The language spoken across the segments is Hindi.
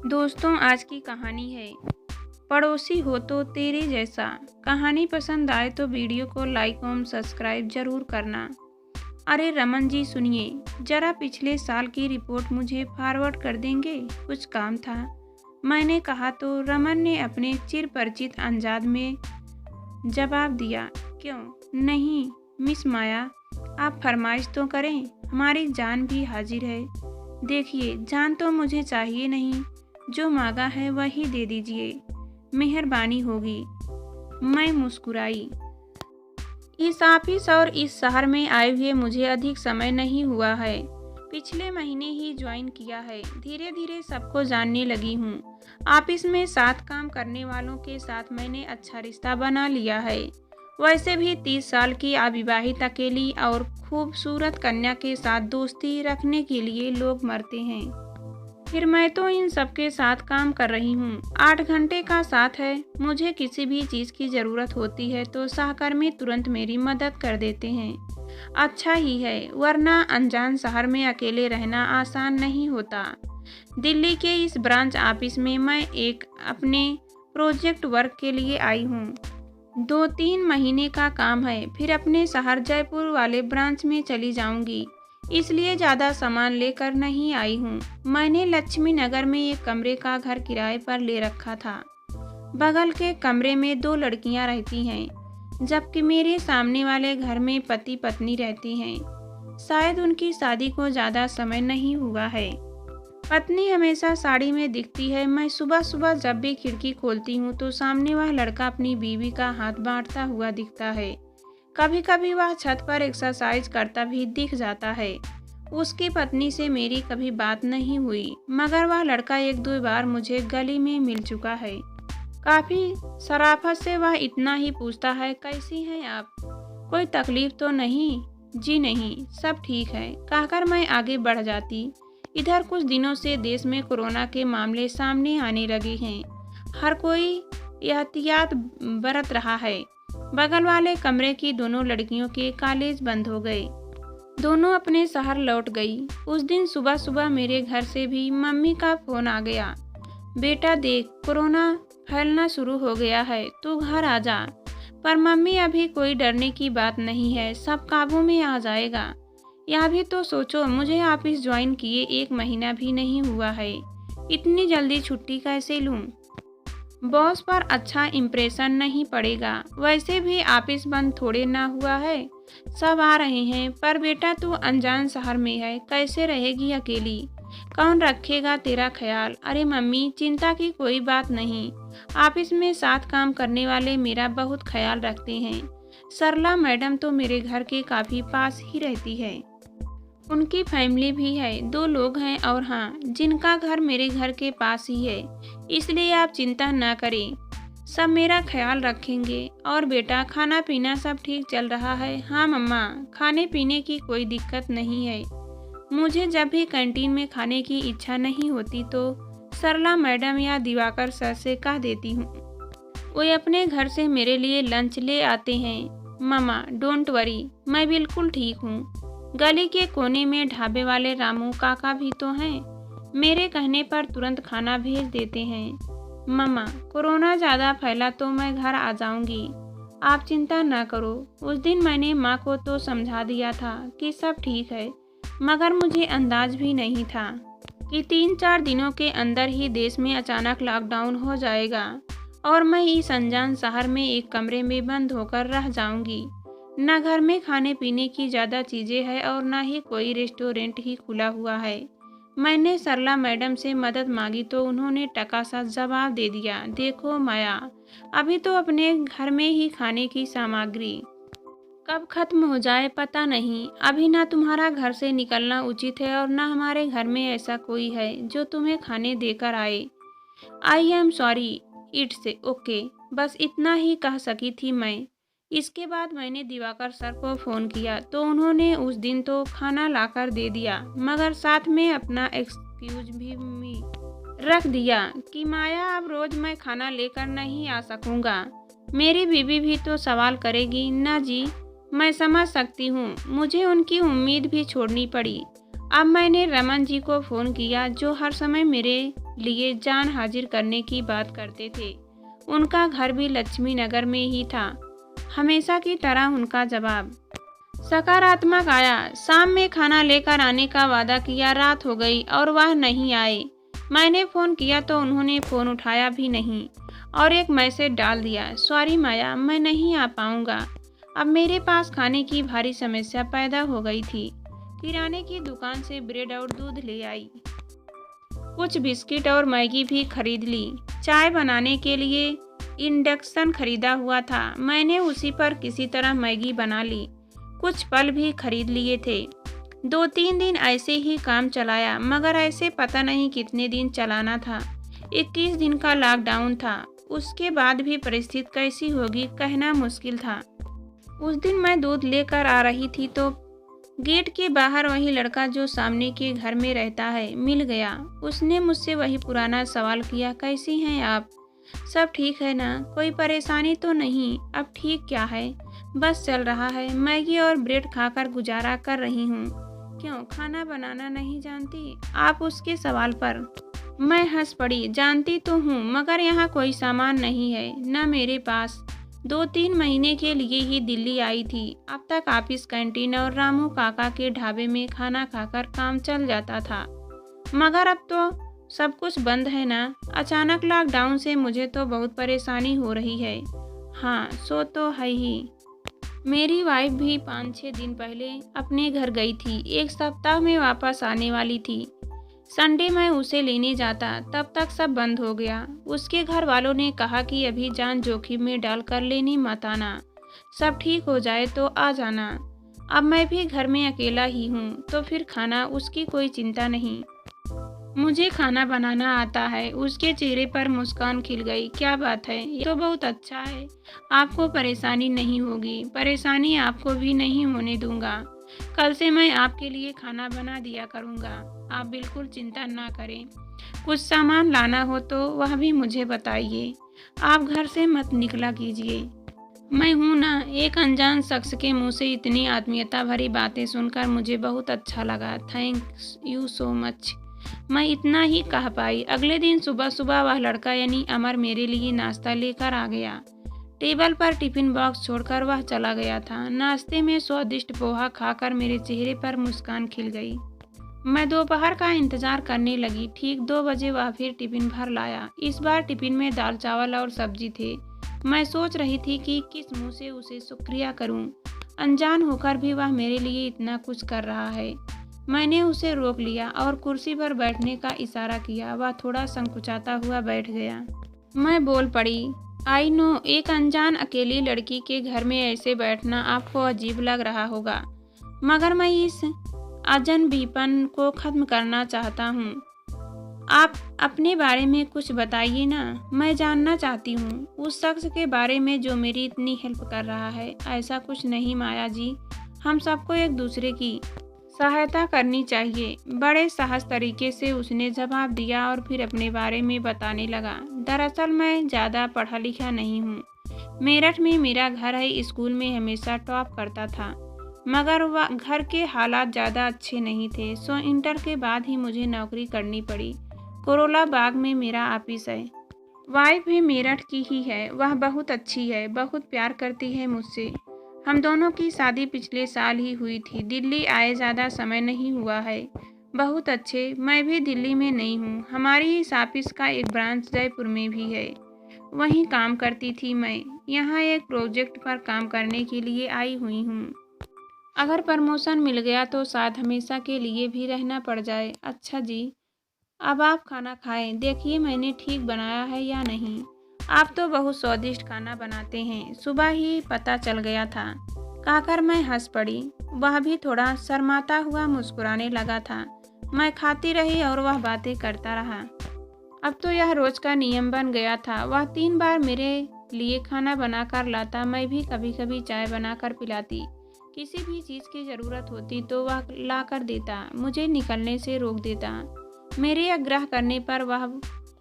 दोस्तों, आज की कहानी है पड़ोसी हो तो तेरे जैसा। कहानी पसंद आए तो वीडियो को लाइक और सब्सक्राइब जरूर करना। अरे रमन जी सुनिए, जरा पिछले साल की रिपोर्ट मुझे फॉरवर्ड कर देंगे, कुछ काम था। मैंने कहा तो रमन ने अपने चिर परिचित अंदाज में जवाब दिया, क्यों नहीं मिस माया, आप फरमाइश तो करें, हमारी जान भी हाजिर है। देखिए, जान तो मुझे चाहिए नहीं, जो मांगा है वही दे दीजिए, मेहरबानी होगी। मैं मुस्कुराई। इस ऑफिस और इस शहर में आए हुए मुझे अधिक समय नहीं हुआ है, पिछले महीने ही ज्वाइन किया है। धीरे धीरे सबको जानने लगी हूँ। ऑफिस में साथ काम करने वालों के साथ मैंने अच्छा रिश्ता बना लिया है। वैसे भी 30 साल की अविवाहित अकेली और खूबसूरत कन्या के साथ दोस्ती रखने के लिए लोग मरते हैं, फिर मैं तो इन सबके साथ काम कर रही हूँ। 8 घंटे का साथ है। मुझे किसी भी चीज़ की ज़रूरत होती है तो सहकर्मी तुरंत मेरी मदद कर देते हैं। अच्छा ही है, वरना अनजान शहर में अकेले रहना आसान नहीं होता। दिल्ली के इस ब्रांच ऑफिस में मैं एक अपने प्रोजेक्ट वर्क के लिए आई हूँ। 2-3 महीने का काम है, फिर अपने शहर जयपुर वाले ब्रांच में चली जाऊंगी, इसलिए ज़्यादा सामान लेकर नहीं आई हूँ। मैंने लक्ष्मी नगर में एक कमरे का घर किराए पर ले रखा था। बगल के कमरे में 2 लड़कियां रहती हैं, जबकि मेरे सामने वाले घर में पति पत्नी रहती हैं। शायद उनकी शादी को ज़्यादा समय नहीं हुआ है। पत्नी हमेशा साड़ी में दिखती है। मैं सुबह सुबह जब भी खिड़की खोलती हूँ तो सामने वह लड़का अपनी बीवी का हाथ बांटता हुआ दिखता है। कभी कभी वह छत पर एक्सरसाइज करता भी दिख जाता है। उसकी पत्नी से मेरी कभी बात नहीं हुई, मगर वह लड़का 1-2 बार मुझे गली में मिल चुका है। काफी शराफत से वह इतना ही पूछता है, कैसी हैं आप, कोई तकलीफ तो नहीं? जी नहीं, सब ठीक है, कहकर मैं आगे बढ़ जाती। इधर कुछ दिनों से देश में कोरोना के मामले सामने आने लगे हैं। हर कोई एहतियात बरत रहा है। बगल वाले कमरे की दोनों लड़कियों के कॉलेज बंद हो गए। दोनों अपने शहर लौट गई। उस दिन सुबह सुबह मेरे घर से भी मम्मी का फोन आ गया, बेटा देख, कोरोना फैलना शुरू हो गया है, तू घर आ जा। पर मम्मी, अभी कोई डरने की बात नहीं है, सब काबू में आ जाएगा। यह भी तो सोचो, मुझे ऑफिस ज्वाइन किए 1 महीना भी नहीं हुआ है, इतनी जल्दी छुट्टी कैसे लूं? बॉस पर अच्छा इम्प्रेशन नहीं पड़ेगा। वैसे भी ऑफिस बंद थोड़े ना हुआ है, सब आ रहे हैं। पर बेटा, तू अनजान शहर में है, कैसे रहेगी अकेली? कौन रखेगा तेरा ख्याल? अरे मम्मी, चिंता की कोई बात नहीं, ऑफिस में साथ काम करने वाले मेरा बहुत ख्याल रखते हैं। सरला मैडम तो मेरे घर के काफ़ी पास ही रहती है, उनकी फैमिली भी है, 2 लोग हैं, और हाँ, जिनका घर मेरे घर के पास ही है, इसलिए आप चिंता ना करें, सब मेरा ख्याल रखेंगे। और बेटा, खाना पीना सब ठीक चल रहा है? हाँ मम्मा, खाने पीने की कोई दिक्कत नहीं है। मुझे जब भी कैंटीन में खाने की इच्छा नहीं होती तो सरला मैडम या दिवाकर सर से कह देती हूँ, वो अपने घर से मेरे लिए लंच ले आते हैं। मम्मा डोंट वरी, मैं बिल्कुल ठीक हूँ। गली के कोने में ढाबे वाले रामू काका भी तो हैं, मेरे कहने पर तुरंत खाना भेज देते हैं। मम्मा, कोरोना ज़्यादा फैला तो मैं घर आ जाऊंगी, आप चिंता ना करो। उस दिन मैंने माँ को तो समझा दिया था कि सब ठीक है, मगर मुझे अंदाज भी नहीं था कि 3-4 दिनों के अंदर ही देश में अचानक लॉकडाउन हो जाएगा और मैं इस अनजान शहर में एक कमरे में बंद होकर रह जाऊंगी। न घर में खाने पीने की ज़्यादा चीज़ें हैं और न ही कोई रेस्टोरेंट ही खुला हुआ है। मैंने सरला मैडम से मदद मांगी तो उन्होंने टका सा जवाब दे दिया, देखो माया, अभी तो अपने घर में ही खाने की सामग्री कब खत्म हो जाए पता नहीं। अभी ना तुम्हारा घर से निकलना उचित है और ना हमारे घर में ऐसा कोई है जो तुम्हें खाने देकर आए। I am sorry, it's okay, बस इतना ही कह सकी थी मैं। इसके बाद मैंने दिवाकर सर को फ़ोन किया तो उन्होंने उस दिन तो खाना लाकर दे दिया, मगर साथ में अपना एक्सक्यूज भी रख दिया कि माया, अब रोज़ मैं खाना लेकर नहीं आ सकूँगा। मेरी बीवी भी तो सवाल करेगी ना जी। मैं समझ सकती हूँ, मुझे उनकी उम्मीद भी छोड़नी पड़ी। अब मैंने रमन जी को फ़ोन किया, जो हर समय मेरे लिए जान हाजिर करने की बात करते थे। उनका घर भी लक्ष्मी नगर में ही था। हमेशा की तरह उनका जवाब सकारात्मक आया। शाम में खाना लेकर आने का वादा किया, रात हो गई और वह नहीं आए। मैंने फ़ोन किया तो उन्होंने फ़ोन उठाया भी नहीं और एक मैसेज डाल दिया, सॉरी माया, मैं नहीं आ पाऊँगा। अब मेरे पास खाने की भारी समस्या पैदा हो गई थी। किराने की दुकान से ब्रेड और दूध ले आई, कुछ बिस्किट और मैगी भी खरीद ली। चाय बनाने के लिए इंडक्शन खरीदा हुआ था, मैंने उसी पर किसी तरह मैगी बना ली। कुछ फल भी खरीद लिए थे। 2-3 दिन ऐसे ही काम चलाया, मगर ऐसे पता नहीं कितने दिन चलाना था। 21 दिन का लॉकडाउन था। उसके बाद भी परिस्थिति कैसी होगी कहना मुश्किल था। उस दिन मैं दूध लेकर आ रही थी तो गेट के बाहर वही लड़का जो सामने के घर में रहता है मिल गया। उसने मुझसे वही पुराना सवाल किया, कैसी हैं आप? सब ठीक है ना? कोई परेशानी तो नहीं? अब ठीक क्या है, बस चल रहा है। मैगी और ब्रेड खाकर गुजारा कर रही हूँ। क्यों, खाना बनाना नहीं जानती आप? उसके सवाल पर मैं हंस पड़ी। जानती तो हूँ, मगर यहाँ कोई सामान नहीं है न मेरे पास। 2-3 महीने के लिए ही दिल्ली आई थी। अब तक ऑफिस कैंटीन और रामू काका के ढाबे में खाना खाकर काम चल जाता था, मगर अब तो सब कुछ बंद है ना। अचानक लॉकडाउन से मुझे तो बहुत परेशानी हो रही है। हाँ, सो तो है ही। मेरी वाइफ भी 5-6 दिन पहले अपने घर गई थी, 1 सप्ताह में वापस आने वाली थी। संडे में उसे लेने जाता, तब तक सब बंद हो गया। उसके घर वालों ने कहा कि अभी जान जोखिम में डालकर लेने मत आना, सब ठीक हो जाए तो आ जाना। अब मैं भी घर में अकेला ही हूँ, तो फिर खाना उसकी कोई चिंता नहीं। मुझे खाना बनाना आता है। उसके चेहरे पर मुस्कान खिल गई। क्या बात है, ये तो बहुत अच्छा है। आपको परेशानी नहीं होगी। परेशानी आपको भी नहीं होने दूंगा। कल से मैं आपके लिए खाना बना दिया करूंगा, आप बिल्कुल चिंता ना करें। कुछ सामान लाना हो तो वह भी मुझे बताइए। आप घर से मत निकला कीजिए। मैं हूं ना। एक अनजान शख्स के मुंह से इतनी आत्मीयता भरी बातें सुनकर मुझे बहुत अच्छा लगा। थैंक्स यू सो मच, मैं इतना ही कह पाई। अगले दिन सुबह सुबह वह लड़का यानी अमर मेरे लिए नाश्ता लेकर आ गया। टेबल पर टिफिन बॉक्स छोड़कर वह चला गया था। नाश्ते में स्वादिष्ट पोहा खाकर मेरे चेहरे पर मुस्कान खिल गई। मैं दोपहर का इंतजार करने लगी। ठीक 2 बजे वह फिर टिफिन भर लाया। इस बार टिफिन में दाल चावल और सब्जी थे। मैं सोच रही थी कि किस मुंह से उसे शुक्रिया करूं। अनजान होकर भी वह मेरे लिए इतना कुछ कर रहा है। मैंने उसे रोक लिया और कुर्सी पर बैठने का इशारा किया। वह थोड़ा संकुचाता हुआ बैठ गया। मैं बोल पड़ी, आई नो, एक अनजान अकेली लड़की के घर में ऐसे बैठना आपको अजीब लग रहा होगा, मगर मैं इस अजनबीपन को खत्म करना चाहता हूँ। आप अपने बारे में कुछ बताइए ना, मैं जानना चाहती हूँ उस शख्स के बारे में जो मेरी इतनी हेल्प कर रहा है। ऐसा कुछ नहीं माया जी, हम सबको एक दूसरे की सहायता करनी चाहिए। बड़े साहस तरीके से उसने जवाब दिया और फिर अपने बारे में बताने लगा। दरअसल मैं ज़्यादा पढ़ा लिखा नहीं हूँ। मेरठ में मेरा घर है। स्कूल में हमेशा टॉप करता था, मगर वह घर के हालात ज़्यादा अच्छे नहीं थे, सो इंटर के बाद ही मुझे नौकरी करनी पड़ी। कोरोला बाग में मेरा ऑफिस है। वाइफ भी मेरठ की ही है। वह बहुत अच्छी है, बहुत प्यार करती है मुझसे। हम दोनों की शादी पिछले साल ही हुई थी। दिल्ली आए ज़्यादा समय नहीं हुआ है। बहुत अच्छे। मैं भी दिल्ली में नहीं हूँ। हमारी इस ऑफिस का एक ब्रांच जयपुर में भी है, वहीं काम करती थी मैं। यहाँ एक प्रोजेक्ट पर काम करने के लिए आई हुई हूँ। अगर प्रमोशन मिल गया तो शायद हमेशा के लिए भी रहना पड़ जाए। अच्छा जी, अब आप खाना खाएं। देखिए मैंने ठीक बनाया है या नहीं। आप तो बहुत स्वादिष्ट खाना बनाते हैं, सुबह ही पता चल गया था, कहकर मैं हंस पड़ी। वह भी थोड़ा शर्माता हुआ मुस्कुराने लगा था। मैं खाती रही और वह बातें करता रहा। अब तो यह रोज का नियम बन गया था। वह 3 बार मेरे लिए खाना बनाकर लाता, मैं भी कभी कभी चाय बनाकर पिलाती। किसी भी चीज़ की ज़रूरत होती तो वह ला कर देता, मुझे निकलने से रोक देता। मेरे आग्रह करने पर वह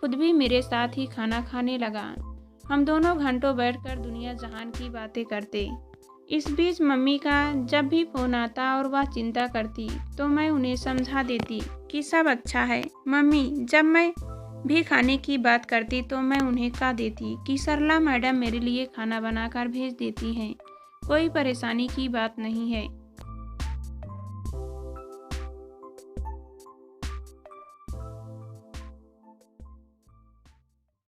खुद भी मेरे साथ ही खाना खाने लगा। हम दोनों घंटों बैठकर दुनिया जहान की बातें करते। इस बीच मम्मी का जब भी फ़ोन आता और वह चिंता करती तो मैं उन्हें समझा देती कि सब अच्छा है। मम्मी जब मैं भी खाने की बात करती तो मैं उन्हें कह देती कि सरला मैडम मेरे लिए खाना बनाकर भेज देती हैं, कोई परेशानी की बात नहीं है।